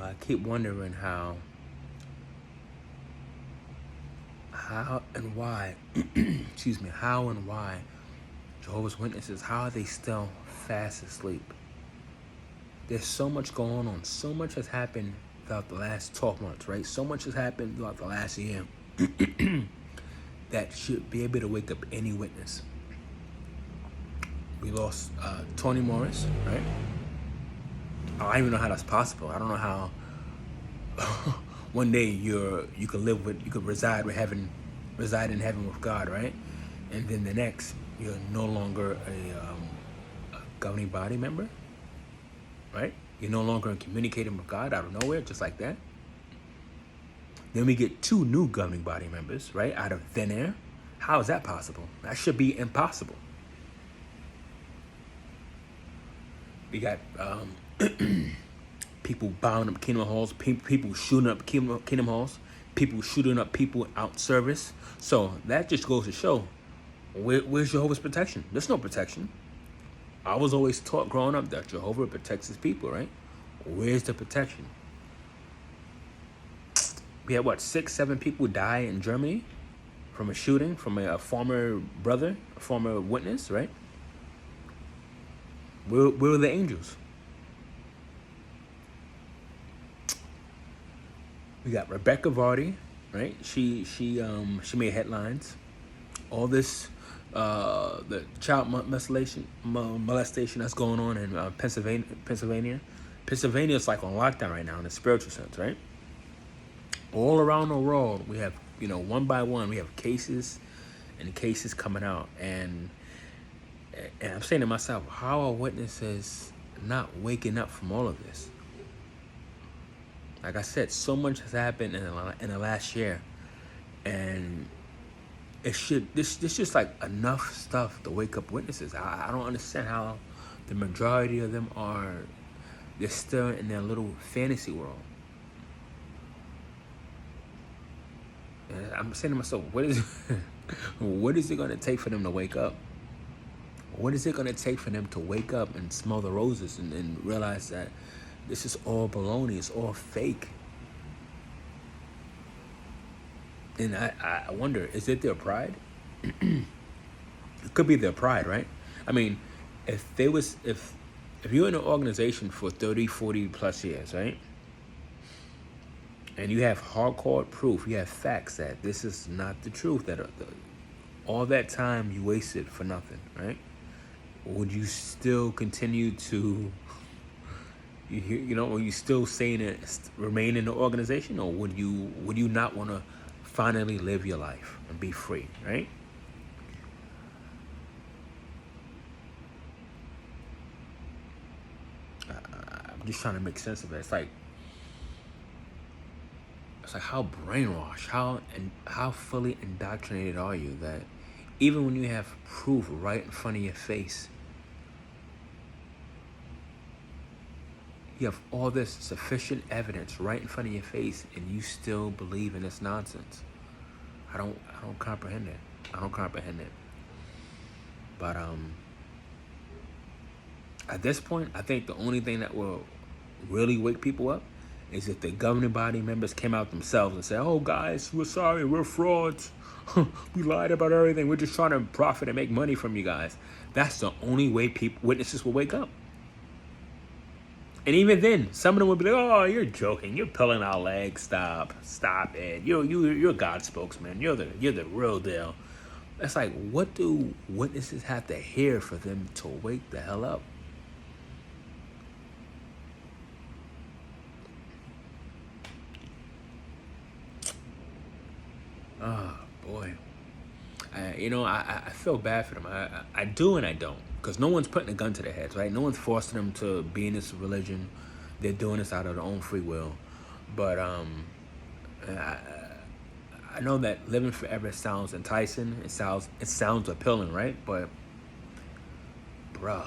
I keep wondering how and why, excuse me, how and why Jehovah's Witnesses, how are they still fast asleep? There's so much going on. So much has happened throughout the last 12 months, right? So much has happened throughout the last year that should be able to wake up any witness. We lost Toni Morris, right? I don't even know how that's possible. I don't know how one day you could reside in heaven with God, right? And then the next, you're no longer a governing body member, right? You're no longer communicating with God out of nowhere, just like that. Then we get 2 new governing body members, right, out of thin air. How is that possible? That should be impossible. We got people bombing up kingdom halls, people shooting up kingdom halls, people shooting up people out service. So that just goes to show, where's Jehovah's protection? There's no protection. I was always taught growing up that Jehovah protects his people, right? Where's the protection? We had, 6, 7 people die in Germany from a shooting, from a former brother, a former witness, right? Where were the angels? We got Rebecca Vardy, right? She made headlines. All this, the child molestation that's going on in Pennsylvania. Pennsylvania is like on lockdown right now in a spiritual sense, right? All around the world, we have, one by one, we have cases and cases coming out, and I'm saying to myself, how are witnesses not waking up from all of this? Like I said, so much has happened in the last year, and this just like enough stuff to wake up witnesses. I don't understand how the majority of them they're still in their little fantasy world. And I'm saying to myself, what is it going to take for them to wake up? What is it going to take for them to wake up and smell the roses and realize that this is all baloney, it's all fake? And I wonder, is it their pride? It could be their pride, right? I mean, if you're in an organization for 30, 40 plus years, right? And you have hardcore proof, you have facts that this is not the truth, that all that time you wasted for nothing, right? Would you still continue to, are you still saying it, remain in the organization, or would you not want to finally live your life and be free, right? I'm just trying to make sense of it. It's like how brainwashed, how fully indoctrinated are you that even when you have proof right in front of your face, you have all this sufficient evidence right in front of your face, and you still believe in this nonsense? I don't comprehend it. I don't comprehend it. But at this point, I think the only thing that will really wake people up is if the governing body members came out themselves and said, "Oh, guys, we're sorry, we're frauds. We lied about everything. We're just trying to profit and make money from you guys." That's the only way witnesses will wake up. And even then, some of them will be like, "Oh, you're joking. You're pulling our legs. Stop it. You're God's spokesman. You're the real deal." It's like, what do witnesses have to hear for them to wake the hell up? Oh, boy. I feel bad for them. I do and I don't. Because no one's putting a gun to their heads, right? No one's forcing them to be in this religion. They're doing this out of their own free will. But I know that living forever sounds enticing. It sounds appealing, right? But, bruh,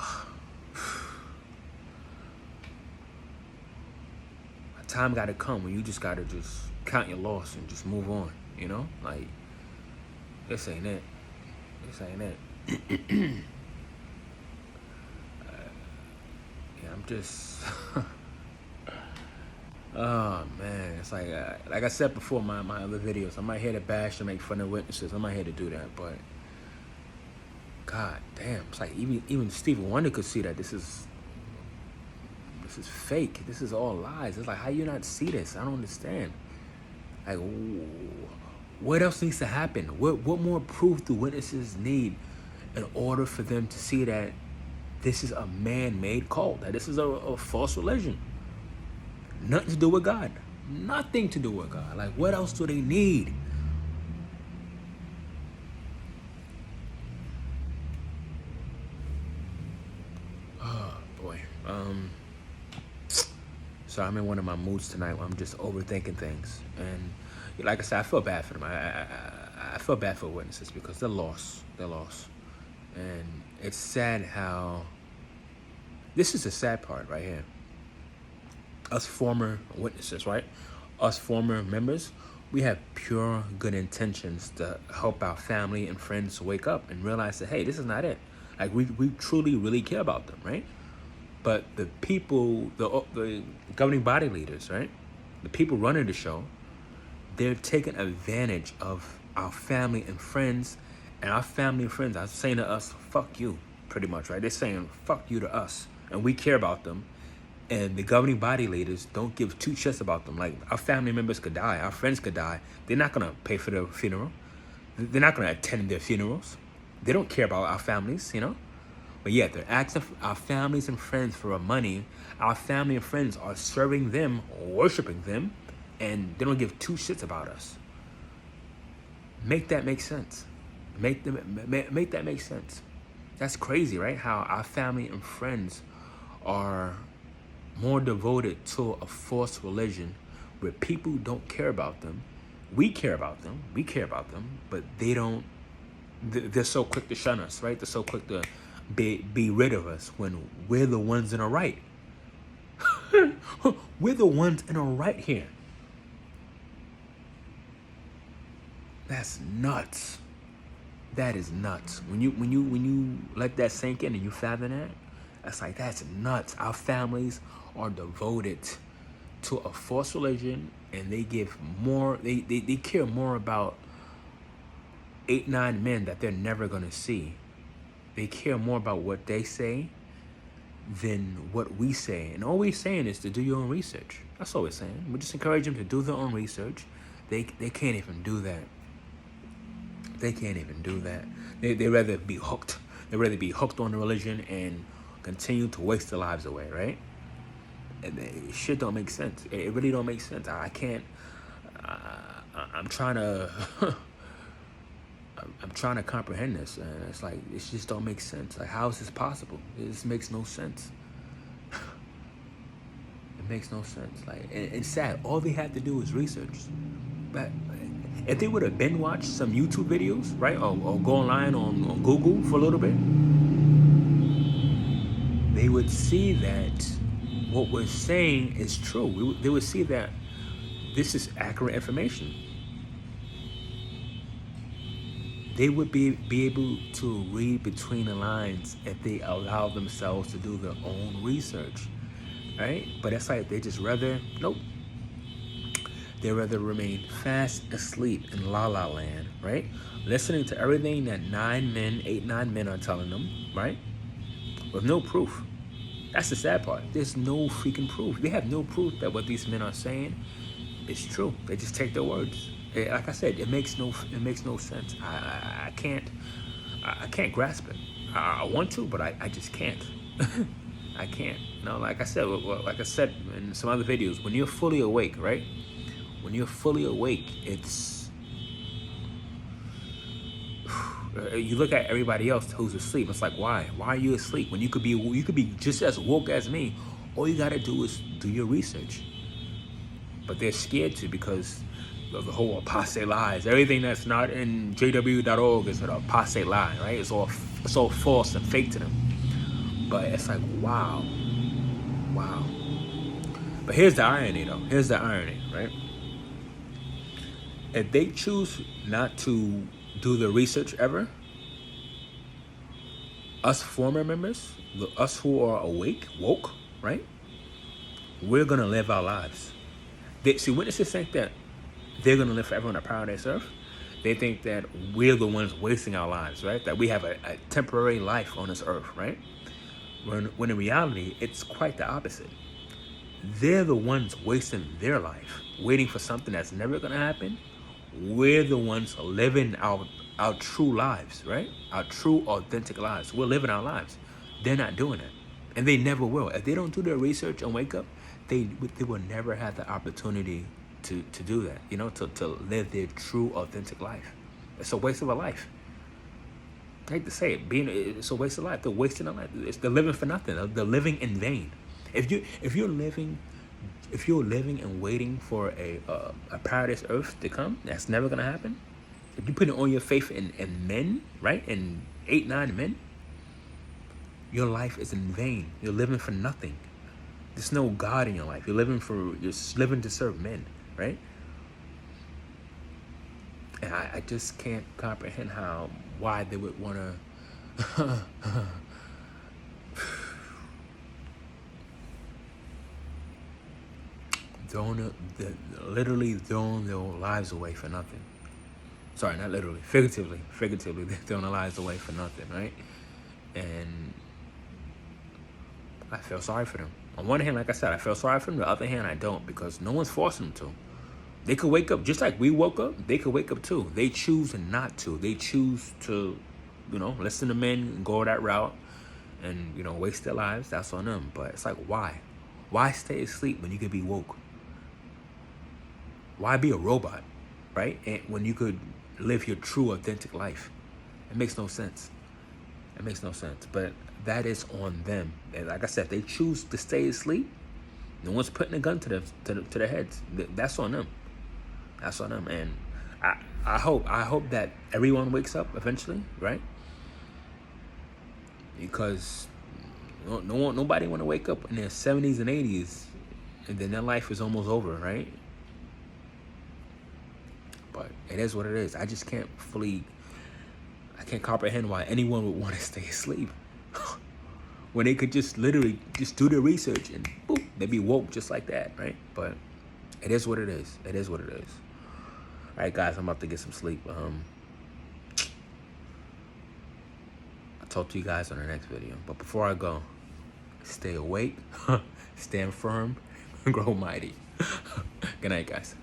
a time got to come when you just got to just count your loss and just move on, Like, this ain't it. This ain't it. Yeah, I'm just... Oh man, it's like I said before, my other videos, I'm not here to bash and make fun of witnesses. I'm not here to do that, but God damn, it's like even Stevie Wonder could see that this is fake. This is all lies. It's like, how you not see this? I don't understand. Like, what else needs to happen? What more proof do witnesses need in order for them to see that this is a man-made cult, that this is a false religion? Nothing to do with God. Nothing to do with God. Like, what else do they need? Oh boy. So I'm in one of my moods tonight where I'm just overthinking things, and like I said, I feel bad for them. I feel bad for witnesses because they're lost. They're lost, and it's sad how. This is the sad part right here. Us former witnesses, right? Us former members, we have pure good intentions to help our family and friends wake up and realize that, hey, this is not it. Like, we truly, really care about them, right? But the people, the governing body leaders, right? The people running the show, they're taking advantage of our family and friends. And our family and friends are saying to us, fuck you, pretty much, right? They're saying, fuck you to us. And we care about them. And the governing body leaders don't give two shits about them. Like, our family members could die. Our friends could die. They're not going to pay for their funeral. They're not going to attend their funerals. They don't care about our families, you know? But yet, they're asking our families and friends for our money. Our family and friends are serving them, worshiping them, and they don't give two shits about us. Make that make sense. Make that make sense. That's crazy, right? How our family and friends are more devoted to a false religion where people don't care about them. We care about them. We care about them, but they don't. They're so quick to shun us, right? They're so quick to be rid of us when we're the ones in the right. We're the ones in the right here. That's nuts. That is nuts. When you let that sink in and you fathom that, that's like, that's nuts. Our families are devoted to a false religion, and they give more. They care more about 8-9 men that they're never gonna see. They care more about what they say than what we say. And all we're saying is to do your own research. That's all we're saying. We just encourage them to do their own research. They can't even do that. They can't even do that. They rather be hooked. They rather be hooked on the religion and continue to waste their lives away, right? And shit don't make sense. It really don't make sense. I can't. I'm trying to. I'm trying to comprehend this, and it's like, it just don't make sense. Like, how is this possible? It just makes no sense. It makes no sense. Like, and it's sad. All they have to do is research. But if they would have binge watched some YouTube videos, right, or go online on Google for a little bit, they would see that what we're saying is true. They would see that this is accurate information. They would be able to read between the lines if they allow themselves to do their own research, right? But it's like they just rather, nope. They rather remain fast asleep in LaLa Land, right? Listening to everything that 8-9 men are telling them, right? With no proof. That's the sad part. There's no freaking proof. They have no proof that what these men are saying is true. They just take their words. Like I said, it makes no sense. I can't grasp it. I want to, but I just can't. I can't. You know, like I said in some other videos, when you're fully awake, right? When you're fully awake, it's you look at everybody else who's asleep. It's like, why? Why are you asleep when you could be just as woke as me? All you gotta do is do your research. But they're scared to because of the whole apostate lies. Everything that's not in jw.org is an apostate lie, right? It's all false and fake to them. But it's like, wow. But here's the irony, though. Here's the irony, right? If they choose not to do the research ever, us former members, us who are woke, right? We're gonna live our lives. See, witnesses think that they're going to live forever on the paradise earth. They think that we're the ones wasting our lives, right? That we have a temporary life on this earth, right? When in reality, it's quite the opposite. They're the ones wasting their life, waiting for something that's never going to happen. We're the ones living our true lives, right? Our true, authentic lives. We're living our lives. They're not doing it. And they never will. If they don't do their research and wake up, they will never have the opportunity to do that, you know, to live their true, authentic life. It's a waste of a life. I hate to say it, it's a waste of life. They're wasting a life. They're living for nothing. They're living in vain. If you're living and waiting for a paradise earth to come, that's never gonna happen. If you put all your faith in men, right, in 8, 9 men, your life is in vain. You're living for nothing. There's no God in your life. You're living to serve men, right? And I just can't comprehend why they would want to literally throwing their lives away for nothing. Sorry, not literally, figuratively, they're throwing their lives away for nothing, right? And I feel sorry for them. On one hand, like I said, I feel sorry for them. On the other hand, I don't, because no one's forcing them to. They could wake up just like we woke up. They could wake up too. They choose not to. They choose to, listen to men and go that route and, waste their lives. That's on them. But it's like, why? Why stay asleep when you could be woke? Why be a robot, right? And when you could live your true, authentic life. It makes no sense. It makes no sense. But that is on them. And like I said, they choose to stay asleep. No one's putting a gun to their heads. That's on them. That's on them. And I hope that everyone wakes up eventually, right? Because nobody want to wake up in their 70s and 80s and then their life is almost over, right? But it is what it is. I just can't comprehend why anyone would want to stay asleep when they could just literally just do their research and boop, they'd be woke just like that, right? But it is what it is. It is what it is. All right, guys, I'm about to get some sleep. I'll talk to you guys on the next video. But before I go, stay awake, stand firm, and grow mighty. Good night, guys.